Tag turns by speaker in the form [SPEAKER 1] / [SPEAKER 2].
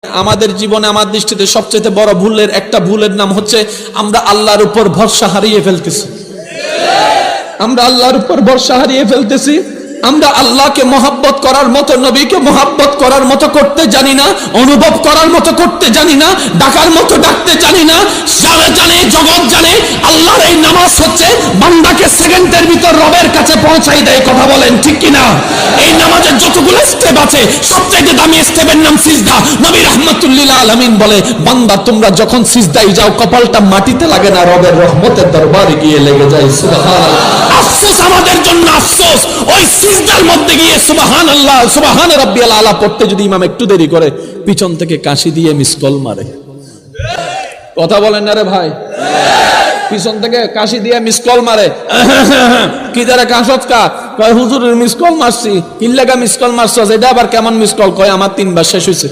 [SPEAKER 1] আমাদের জীবনে আমার দৃষ্টিতে সবচেয়ে বড় ভুলের একটা ভুলের নাম হচ্ছে আমরা আল্লাহর উপর ভরসা হারিয়ে ফেলতেছি। আমরা আল্লাহর উপর ভরসা হারিয়ে ফেলতেছি। আমরা আল্লাহকে মহব্বত করার মতো, নবীকে মহব্বত করার মতো করতে জানি না, অনুভব করার মতো করতে জানি না, ডাকার মতো ডাকতে জানি না। যারা জানে, জগৎ জানে, আল্লাহর এই নামাজ হচ্ছে বান্দাকে সেকেন্ডের ভিতর রবের কাছে পৌঁছাই দেয়। কথা বলেন ঠিক কিনা? এই নামাজের যতগুলো স্টেপ আছে সবচেয়ে দামি স্টেপের নাম সিজদা। নবী রাহমাতুল্লিল আলামিন বলে, বান্দা তোমরা যখন সিজদায় যাও কপালটা মাটিতে লাগে না, রবের রহমতের দরবারে গিয়ে লেগে যায়। সুবহানাল্লাহ। আফসোস আমাদের জন্য, আফসোস ওই সিজদার মধ্যে গিয়ে সুবহানাল্লাহ সুবহান রাব্বিয়াল আলা পড়তে যদি ইমাম একটু দেরি করে, পিছন থেকে কাশি দিয়ে মিসকল মারে। কথা বলেন না রে ভাই? পিছন থেকে কাশি দিয়ে মিসকল মারে। কি যারা কাশত কা কয় হুজুরের মিসকল মারছি, কিল্লাগা মিসকল মারছস, এটা আবার কেমন মিসকল? কয় আমার 3 বার শেষ হইছে।